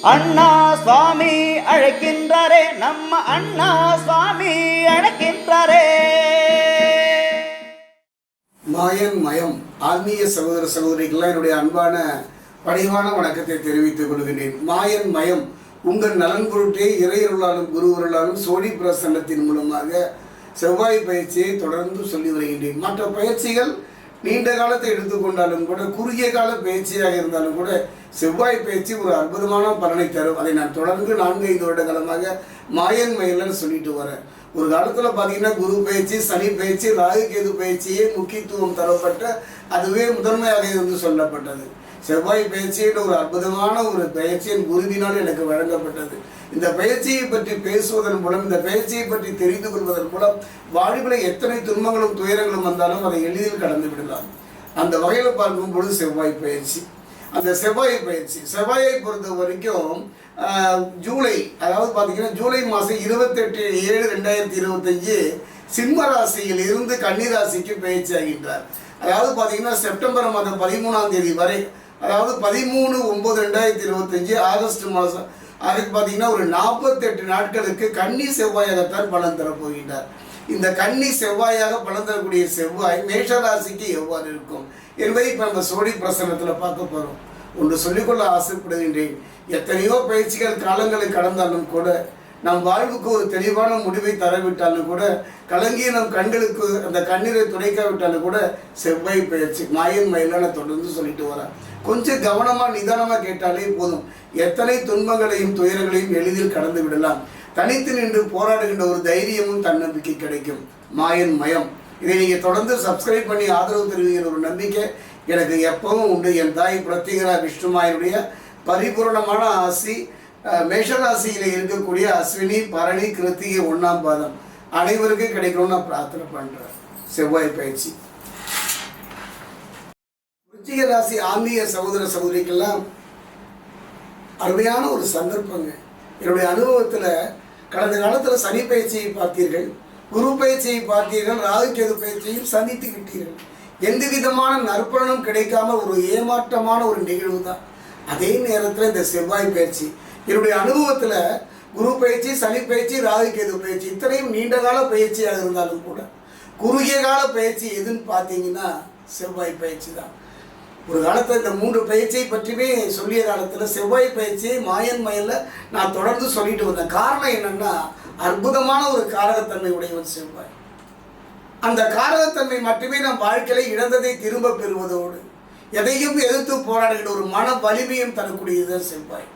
அண்ணா சுவாமி அழைக்கின்றாரே, நம்ம அண்ணா சுவாமி அழைக்கின்றாரே. மாயன் மயம் ஆன்மீக சகோதர சகோதரிகள்லாம் என்னுடைய அன்பான பணிவான வணக்கத்தை தெரிவித்துக் கொள்கிறேன். மாயன் மயம் உங்கள் நலன் பொருட்டே இறையருளாலும் குருவருளாலும் சோழி பிரசன்னத்தின் மூலமாக செவ்வாய் பயிற்சியை தொடர்ந்து சொல்லி வருகின்றேன். மற்ற பயிற்சிகள் நீண்ட காலத்தை எடுத்துக்கொண்டாலும் கூட, குறுகிய கால பயிற்சியாக இருந்தாலும் கூட செவ்வாய் பயிற்சி ஒரு அற்புதமான பலனை தரும். அதை நான் தொடர்ந்து 4-5 வருட காலமாக மாயன் மயிலன்னு சொல்லிட்டு வரேன். ஒரு காலத்தில் பார்த்தீங்கன்னா குரு பயிற்சி, சனி பயிற்சி, ராகு கேது பயிற்சியே முக்கியத்துவம் தரப்பட்ட அதுவே முதன்மையாக இருந்து சொல்லப்பட்டது. செவ்வாய் பயிற்சியின் ஒரு அற்புதமான ஒரு பயிற்சியின் குருவினால் எனக்கு வழங்கப்பட்டது. இந்த பயிற்சியை பற்றி பேசுவதன் மூலம், இந்த பயிற்சியை பற்றி தெரிந்து கொள்வதன் மூலம் வாழ்வில் எத்தனை துன்பங்களும் துயரங்களும் வந்தாலும் அதை எளிதில் கடந்து விடலாம். அந்த வகையில் பார்க்கும் பொழுது செவ்வாய் பயிற்சி, அந்த செவ்வாய் பயிற்சி செவ்வாயை பொறுத்த வரைக்கும் ஜூலை, அதாவது பார்த்தீங்கன்னா ஜூலை மாதம் 28/7/2025 சிம்ம ராசியில் இருந்து கன்னி ராசிக்கு பயிற்சி ஆகின்றார். அதாவது பார்த்தீங்கன்னா செப்டம்பர் மாதம் 13ஆம் தேதி வரை, அதாவது 13/9/2025 ஆகஸ்ட் மாதம் அதுக்கு பார்த்தீங்கன்னா ஒரு 48 நாட்களுக்கு கன்னி செவ்வாயாகத்தான் பலன் தரப்போகின்றார். இந்த கன்னி செவ்வாயாக பலன் தரக்கூடிய செவ்வாய் மேஷ ராசிக்கு எவ்வாறு இருக்கும் என்பதை இப்போ நம்ம சோழி பிரசன்னத்தில் பார்க்க போகிறோம். ஒன்று சொல்லிக்கொள்ள ஆசைப்படுகின்றேன். எத்தனையோ பயிற்சிகள் காலங்களை கடந்தாலும் கூட, நம் வாழ்வுக்கு ஒரு தெளிவான முடிவை தரவிட்டாலும் கூட, கலங்கிய நம் கண்களுக்கு அந்த கண்ணீரை துடைக்காவிட்டாலும் கூட செவ்வாய் பயிற்சி மாயன் மயிலான தொடர்ந்து சொல்லிட்டு வரேன். கொஞ்சம் கவனமாக நிதானமாக கேட்டாலே போதும். எத்தனை துன்பங்களையும் துயரங்களையும் எளிதில் கடந்து விடலாம். தனித்து நின்று போராடுகின்ற ஒரு தைரியமும் தன்னம்பிக்கை கிடைக்கும். மாயன் மயம் இதை நீங்கள் தொடர்ந்து சப்ஸ்கிரைப் பண்ணி ஆதரவு தெரிவிக்கிற ஒரு நம்பிக்கை எனக்கு எப்பவும் உண்டு. என் தாய் பிரத்யேகரா விஷ்ணுமாயனுடைய பரிபூர்ணமான ஆசி மேஷராசியில் இருக்கக்கூடிய அஸ்வினி, பரணி, கிருத்திகை 1ஆம் பாதம் அனைவருக்கும் கிடைக்கணும்னு நான் பிரார்த்தனை பண்ணுறேன். செவ்வாய் பயிற்சி விருச்சிக ராசி ஆன்மீக சகோதர சகோதரிக்கெல்லாம் அருமையான ஒரு சந்தர்ப்பங்க. என்னுடைய அனுபவத்தில் கடந்த காலத்தில் சனி பயிற்சியை பார்த்தீர்கள், குரு பயிற்சியை பார்த்தீர்கள், ராகு கேது பயிற்சியையும் சந்தித்து விட்டீர்கள். எந்த விதமான நற்பலனும் கிடைக்காம ஒரு ஏமாற்றமான ஒரு நிகழ்வு தான். அதே நேரத்தில் இந்த செவ்வாய் பயிற்சி என்னுடைய அனுபவத்தில் குரு பயிற்சி, சனி பயிற்சி, ராகு கேது பயிற்சி இத்தனையும் நீண்ட கால பயிற்சியாக இருந்தாலும் கூட குறுகிய கால பயிற்சி எதுன்னு பார்த்தீங்கன்னா செவ்வாய் பயிற்சி தான். ஒரு காலத்தில் இந்த 3 பயிற்சியை பற்றியுமே சொல்லிய காலத்தில் செவ்வாய் பயிற்சியை மாயன் மயிலில் நான் தொடர்ந்து சொல்லிட்டு வந்தேன். காரணம் என்னென்னா, அற்புதமான ஒரு காரகத்தன்மை உடையவன் செவ்வாய். அந்த காரகத்தன்மை மட்டுமே நம் வாழ்க்கையில இழந்ததை திரும்ப பெறுவதோடு எதையும் எதிர்த்து போராடுகிற ஒரு மன வலிமையும் தரக்கூடியதுதான் செவ்வாய்.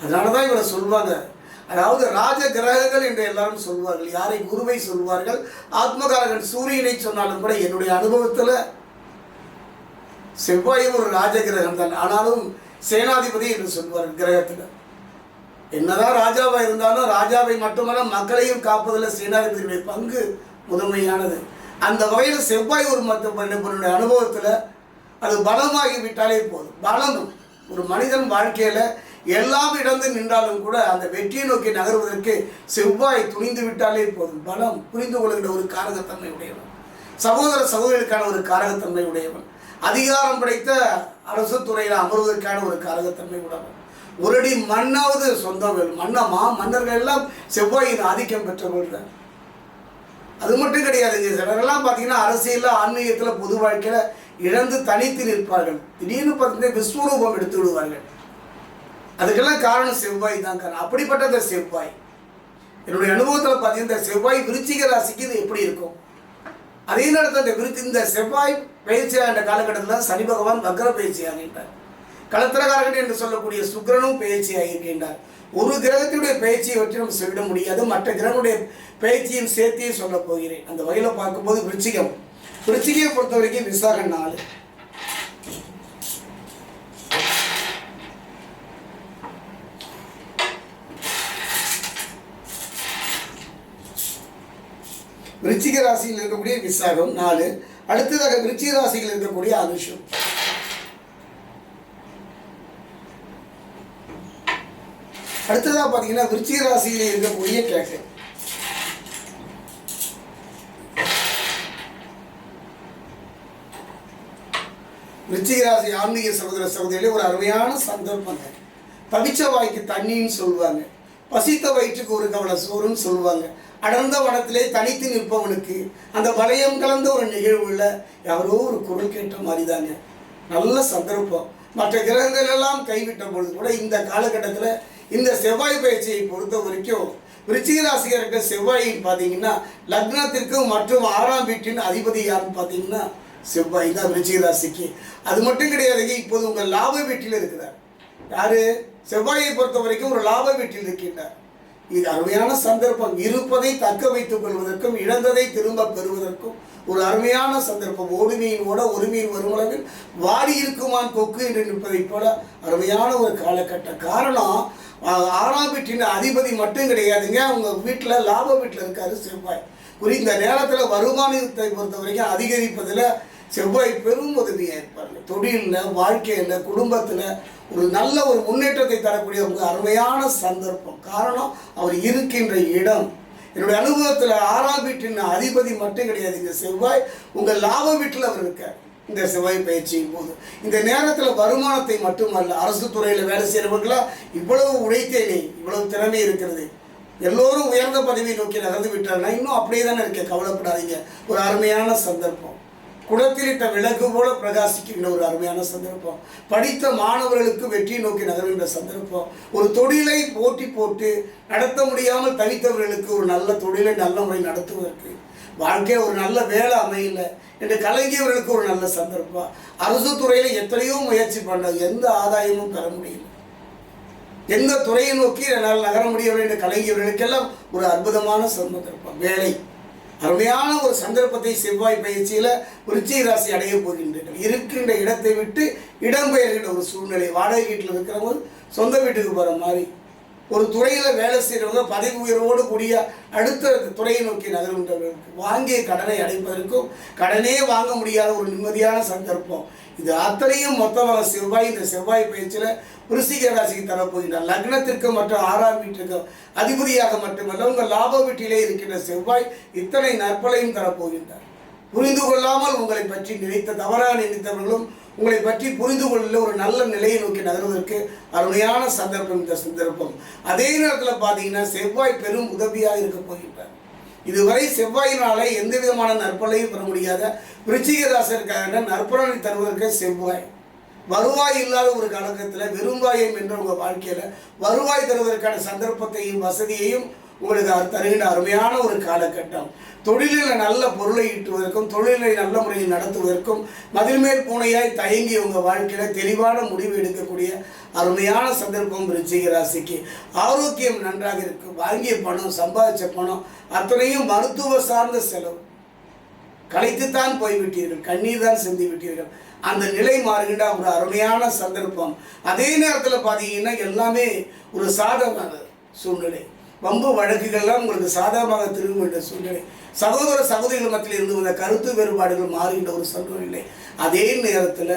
அதனால தான் இவரை சொல்வாங்க, அதாவது ராஜ கிரகங்கள் என்று எல்லாரும் சொல்வார்கள். யாரை? குருவை சொல்வார்கள். ஆத்மகாரகன் சூரியனை சொன்னாலும் கூட என்னுடைய அனுபவத்தில் செவ்வாயும் ஒரு ராஜ கிரகம் தான். ஆனாலும் சேனாதிபதி என்று சொல்வார்கள் கிரகத்தில். என்னதான் ராஜாவாக இருந்தாலும் ராஜாவை மட்டுமல்ல மக்களையும் காப்பதில் சேனாதிபதியுடைய பங்கு முதன்மையானது. அந்த வகையில் செவ்வாய் ஒரு என்னுடைய அனுபவத்தில் அது பலமாகி விட்டாலே போதும். பலமும் ஒரு மனிதன் வாழ்க்கையில் எல்லாம் இழந்து நின்றாலும் கூட அந்த வெற்றியை நோக்கி நகர்வதற்கு செவ்வாய் துணிந்து விட்டாலே போதும். பலம் புரிந்து கொள்கின்ற ஒரு காரகத்தன்மை உடையவன், சகோதர சகோதரிக்கான ஒரு காரகத்தன்மை உடையவன், அதிகாரம் படைத்த அரசு துறையில் அமர்வதற்கான ஒரு காரகத்தன்மை உடையவன், ஒரு அடி மண்ணாவது சொந்தம் வேணும். மன்னர்கள் எல்லாம் செவ்வாயின் ஆதிக்கம் பெற்றவர்கள். அது மட்டும் கிடையாதுங்க. சிலரெல்லாம் பார்த்தீங்கன்னா அரசியலில், ஆன்மீகத்தில், பொது வாழ்க்கையில் இழந்து தனித்து நிற்பார்கள். திடீர்னு பார்த்தீங்கன்னா விஸ்வரூபம் எடுத்து விடுவார்கள். அதுக்கெல்லாம் காரணம் செவ்வாய் தான் காரணம். அப்படிப்பட்ட இந்த செவ்வாய் என்னுடைய அனுபவத்தில் பார்த்தீங்கன்னா இந்த செவ்வாய் விருச்சிக ராசிக்கு இது எப்படி இருக்கும்? அதே நேரத்தில் இந்த செவ்வாய் பயிற்சியாக காலகட்டத்தில் சனி பகவான் வக்ர பயிற்சி ஆகின்றார். களத்திரகாரகன் என்று சொல்லக்கூடிய சுக்கிரனும் பயிற்சி ஆகியிருக்கின்றார். ஒரு கிரகத்தினுடைய பயிற்சியை வச்சு நம்ம சொல்லிட முடியாது. மற்ற கிரகனுடைய பயிற்சியும் சேர்த்தியே சொல்ல போகிறேன். அந்த வகையில் பார்க்கும்போது விருச்சிகையை பொறுத்த வரைக்கும் விசாகம் 4, விருச்சிக ராசியில் இருக்கக்கூடிய விசாகம் 4, அடுத்ததாக விருச்சிக ராசியில் இருக்கக்கூடிய அனுஷம், அடுத்ததாக பார்த்தீங்கன்னா விருச்சிக ராசியில் இருக்கக்கூடிய கேட்டை, விருச்சிக ராசி ஆன்மீக சகோதர சகோதரிகளே ஒரு அருமையான சந்தர்ப்பங்க. தவிச்ச வாய்க்கு தண்ணின்னு சொல்லுவாங்க, பசித்த வயிற்றுக்கு ஒரு கவலை சோறுன்னு சொல்லுவாங்க. அடர்ந்த வனத்திலே தனித்து நிற்பவனுக்கு அந்த வளையம் கலந்த ஒரு நிகழ்வுல யாரோ ஒரு குரல் கேட்ட மாதிரி தாங்க. நல்ல சந்தர்ப்பம். மற்ற கிரகங்கள் எல்லாம் கைவிட்ட பொழுது கூட இந்த காலகட்டத்தில் இந்த செவ்வாய் பயிற்சியை பொறுத்த வரைக்கும் விருச்சிக ராசிக்காரர்கள் செவ்வாயின் பார்த்தீங்கன்னா லக்னத்திற்கும் மற்றும் 6ஆம் வீட்டின் அதிபதி யாருன்னு பார்த்தீங்கன்னா செவ்வாய் தான் விருச்சிக ராசிக்கு. அது மட்டும் கிடையாதுங்க, இப்போது உங்கள் லாப வீட்டில் இருக்கிறார். யாரு? செவ்வாயை பொறுத்த வரைக்கும் ஒரு லாப வீட்டில் இருக்கின்றார். இது அருமையான சந்தர்ப்பம். இருப்பதை தக்க வைத்துக் கொள்வதற்கும் இழந்ததை திரும்ப பெறுவதற்கும் ஒரு அருமையான சந்தர்ப்பம். ஓடு மீன் ஓட ஒரு மீன் வருமளவில் வாடி இருக்குமான் கொக்கு என்று நிற்பதை போல அருமையான ஒரு காலகட்டம். காரணம் 6ஆம் வீட்டின் அதிபதி மட்டும் கிடையாதுங்க, அவங்க வீட்டில் லாப வீட்டில் இருக்காரு செவ்வாய். இந்த நேரத்தில் வருமானத்தை பொறுத்த வரைக்கும் அதிகரிப்பதில் செவ்வாய் பெரும் உதவியாக இருப்பார்கள். தொழிலில், வாழ்க்கையில், குடும்பத்தில் ஒரு நல்ல ஒரு முன்னேற்றத்தை தரக்கூடிய ஒரு அருமையான சந்தர்ப்பம். காரணம் அவர் இருக்கின்ற இடம். என்னுடைய அனுபவத்தில் 6ஆம் வீட்டின் அதிபதி மட்டும் கிடையாது, இந்த செவ்வாய் உங்கள் லாப வீட்டில் அவர் இருக்கார். இந்த செவ்வாய் பயிற்சியின் போது இந்த நேரத்தில் வருமானத்தை மட்டுமல்ல, அரசு துறையில் வேலை செய்கிறவர்களா இவ்வளவு உழைத்தேனே, இவ்வளவு திறமை இருக்கிறது, எல்லோரும் உயர்ந்த பதவியை நோக்கி நகர்ந்து விட்டார்னா இன்னும் அப்படியே தானே இருக்க, கவலைப்படாதீங்க. ஒரு அருமையான சந்தர்ப்பம். குளத்திலிட்ட விளக்கு போல பிரகாசிக்கின்ற ஒரு அருமையான சந்தர்ப்பம். படித்த மாணவர்களுக்கு வெற்றி நோக்கி நகர்கின்ற சந்தர்ப்பம். ஒரு தொழிலை போட்டி போட்டு நடத்த முடியாமல் தவித்தவர்களுக்கு ஒரு நல்ல தொழிலை நல்ல முறை நடத்துவதற்கு, வாழ்க்கையை ஒரு நல்ல வேலை அமையல என்று கலங்கியவர்களுக்கு ஒரு நல்ல சந்தர்ப்பம். அரசு துறையில் எத்தனையோ முயற்சி பண்ண எந்த ஆதாயமும் பெற முடியல, எந்த துறையை நோக்கி என்னால் நகர முடியவில்லை என்று கலங்கியவர்களுக்கெல்லாம் ஒரு அற்புதமான சந்தர்ப்பம். வேலை அருமையான ஒரு சந்தர்ப்பத்தை செவ்வாய் பயிற்சியில் விருச்சிக ராசி அடைய போகின்றனர். இருக்கின்ற இடத்தை விட்டு இடம்பெயர்கின்ற ஒரு சூழ்நிலை. வாடகை வீட்டில் இருக்கிறவங்க சொந்த வீட்டுக்கு போகிற மாதிரி, ஒரு துறையில் வேலை செய்கிறவங்க பதவி உயர்வோடு கூடிய அடுத்த துறையை நோக்கி நகர்கின்றவர்களுக்கு, வாங்கிய கடனை அடைப்பதற்கும் கடனே வாங்க முடியாத ஒரு நிம்மதியான சந்தர்ப்பம். இது அத்தனையும் மொத்தமாக செவ்வாய் இந்த செவ்வாய் பயிற்சியில் விருச்சிக ராசிக்கு தரப்போகின்றார். லக்னத்திற்கு மற்றும் 6ஆம் வீட்டிற்கு அதிபதியாக மட்டுமல்ல, உங்கள் லாப வீட்டிலே இருக்கின்ற செவ்வாய் இத்தனை நற்பலையும் தரப்போகின்றார். புரிந்து கொள்ளாமல் உங்களை பற்றி நினைத்த தவறாக நினைத்தவர்களும் உங்களை பற்றி புரிந்து கொள்ள ஒரு நல்ல நிலையை நோக்கி நகர்வதற்கு அருமையான சந்தர்ப்பம் இந்த சந்தர்ப்பம். அதே நேரத்தில் பார்த்தீங்கன்னா செவ்வாய் பெரும் உதவியாக இருக்க போகின்றார். இதுவரை செவ்வாயினாலே எந்த விதமான நற்பலையும் பெற முடியாத விருச்சிக ராசிக்காக நற்பலனை தருவதற்கு செவ்வாய். வருவாய் இல்லாத ஒரு காலகட்டத்தில் வெறும்வாயம் என்ற உங்கள் வாழ்க்கையில் வருவாய் தருவதற்கான சந்தர்ப்பத்தையும் வசதியையும் உங்களுக்கு தருகின்ற அருமையான ஒரு காலகட்டம். தொழிலில் நல்ல பொருளை ஈட்டுவதற்கும் தொழிலை நல்ல முறையில் நடத்துவதற்கும் மதில் மேல் பூனையாய் தயங்கி உங்கள் வாழ்க்கையில் தெளிவான முடிவு எடுக்கக்கூடிய அருமையான சந்தர்ப்பம் விருச்சிக ராசிக்கு. ஆரோக்கியம் நன்றாக இருக்கும். வாங்கிய பணம், சம்பாதிச்ச பணம் அத்தனையும் மருத்துவ சார்ந்த செலவு. களைத்துத்தான் போய்விட்டீர்கள், கண்ணீர் தான் சிந்தி விட்டீர்கள். அந்த நிலை மாறுகின்ற ஒரு அருமையான சந்தர்ப்பம். அதே நேரத்தில் பார்த்தீங்கன்னா எல்லாமே ஒரு சாதகமான சூழ்நிலை. வம்பு வழக்குகள்லாம் உங்களுக்கு சாதகமாக திரும்பும் என்ற சூழ்நிலை. சகோதர சகோதரிகள் மத்தியில் இருந்து வந்த கருத்து வேறுபாடுகள் மாறுகின்ற ஒரு சூழ்நிலை. அதே நேரத்தில்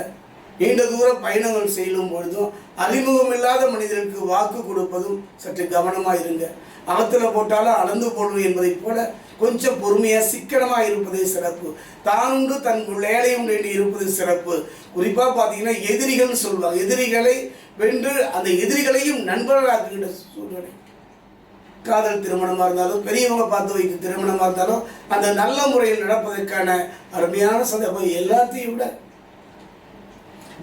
நீண்ட தூர பயணங்கள் செய்யும் பொழுதும் அறிமுகம் இல்லாத மனிதர்களுக்கு வாக்கு கொடுப்பதும் சற்று கவனமாக இருங்க. அகத்தில் போட்டாலும் அளந்து போடுவது என்பதை போல கொஞ்சம் பொறுமையாக சிக்கனமாக இருப்பதே சிறப்பு. தானுண்டு தன் வேலை உண்டு என்று இருப்பது சிறப்பு. குறிப்பாக பார்த்தீங்கன்னா எதிரிகள்னு சொல்லுவாங்க. எதிரிகளை வென்று அந்த எதிரிகளையும் நண்பர்களாக்குகின்ற சூழ்நிலை. காதல் திருமணமாக இருந்தாலும் பெரியவங்க பார்த்து வைத்து திருமணமாக இருந்தாலும் அந்த நல்ல முறையில் நடப்பதற்கான அருமையான சந்தர்ப்பம். எல்லாத்தையும் விட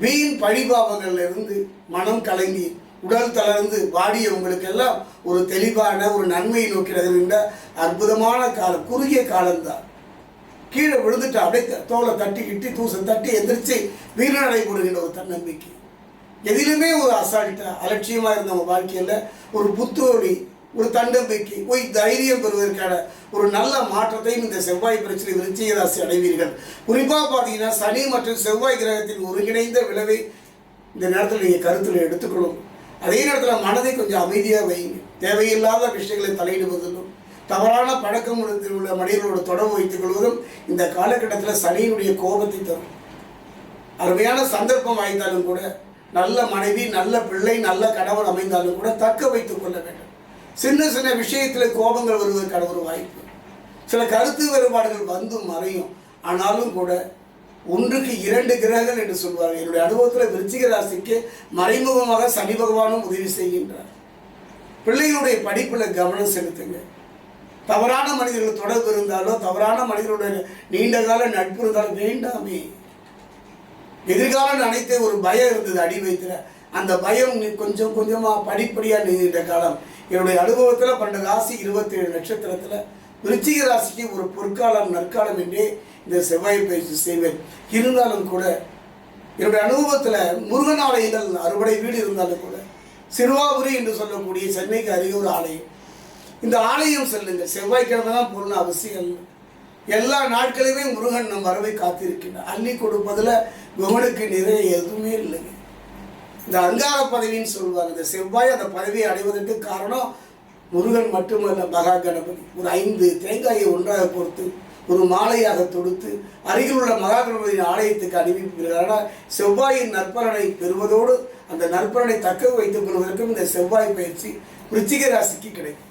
வீண் பழிபாவங்கள்ல இருந்து மனம் கலங்கி உடல் தளர்ந்து வாடிய உங்களுக்கெல்லாம் ஒரு தெளிவான ஒரு நன்மையை நோக்கி நகர்கின்ற அற்புதமான காலம். குறுகிய காலம்தான். கீழே விழுந்துட்டு அப்படியே தோலை தட்டிக்கிட்டு தூசம் தட்டி எந்திரிச்சு வீரநடை போடுகின்ற ஒரு தன்னம்பிக்கை. எதிலுமே ஒரு அசால்ட்டா அலட்சியமாக இருந்தவங்க வாழ்க்கையில் ஒரு புத்தோடி, ஒரு தன்னம்பிக்கை, ஒரு தைரியம் பெறுவதற்கான ஒரு நல்ல மாற்றத்தையும் இந்த செவ்வாய் பிரச்சனை விருச்சிக ராசி அடைவீர்கள். குறிப்பாக பார்த்தீங்கன்னா சனி மற்றும் செவ்வாய் கிரகத்தின் ஒருங்கிணைந்த விளைவை இந்த நேரத்தில் நீங்கள் கருத்தில் எடுத்துக்கணும். அதே நேரத்தில் மனதை கொஞ்சம் அமைதியாக வைங்க. தேவையில்லாத விஷயங்களை தலையிடுவதிலும் தவறான பழக்கம் உள்ள மனிதர்களோட தொடர்பு வைத்துக் கொள்வதும் இந்த காலகட்டத்தில் சனியினுடைய கோபத்தை தரும். அருமையான சந்தர்ப்பம் வாய்ந்தாலும் கூட நல்ல மனைவி, நல்ல பிள்ளை, நல்ல கணவன் அமைந்தாலும் கூட தக்க வைத்துக் கொள்ள வேண்டும். சின்ன சின்ன விஷயத்தில் கோபங்கள் வருவதற்கான ஒரு வாய்ப்பு. சில கருத்து வேறுபாடுகள் வந்து மறையும். ஆனாலும் கூட ஒன்றுக்கு 2 கிரகங்கள் என்று சொல்வார்கள். என்னுடைய அனுபவத்தில் விருச்சிக ராசிக்கு மறைமுகமாக சனி பகவானும் உதவி செய்கின்றார். பிள்ளைகளுடைய படிப்பில் கவனம் செலுத்துங்க. தவறான மனிதர்கள் தொடர்பு இருந்தாலோ, தவறான மனிதர்களுடைய நீண்ட கால நட்பு இருந்தாலும் வேண்டாமே. எதிர்கால நினைத்த ஒரு பயம் இருந்தது அடி வைத்துல, அந்த பயம் கொஞ்சம் கொஞ்சமாக படிப்படியாக நீண்ட காலம். என்னுடைய அனுபவத்தில் 12 ராசி 27 நட்சத்திரத்தில் விருச்சிக ராசிக்கு ஒரு பொற்காலம் நற்காலம் என்றே இந்த செவ்வாய் பயிற்சி செய்வேன். இருந்தாலும் கூட என்னுடைய அனுபவத்தில் முருகன் ஆலயங்கள் 60 வீடு இருந்தாலும் கூட சிறுவாபுரி என்று சொல்லக்கூடிய சென்னைக்கு அருகே ஒரு ஆலயம், இந்த ஆலயம் செல்லுங்க. செவ்வாய்க்கிழமை தான் போகணும் அவசியம் இல்லை. எல்லா நாட்களுமே முருகன் நம் வரவை காத்திருக்கின்றார். அள்ளி கொடுப்பதில் குகனுக்கு நிறைய எதுவுமே இல்லைங்க. இந்த அங்கார பதவின்னு சொல்லுவாங்க. இந்த செவ்வாய் அந்த பதவியை அடைவதற்கு காரணம் முருகன் மட்டுமல்ல, மகா கணபதி. ஒரு 5 தேங்காயை ஒன்றாக பொறுத்து ஒரு மாலையாக தொடுத்து அருகில் உள்ள மகா கணபதியின் ஆலயத்துக்கு அனுப்பிவிடுகிறார். செவ்வாயின் நற்பலனை பெறுவதோடு அந்த நற்பலனை தக்க வைத்துக் கொள்வதற்கும் இந்த செவ்வாய் பயிற்சி விருச்சிக ராசிக்கு கிடைக்கும்.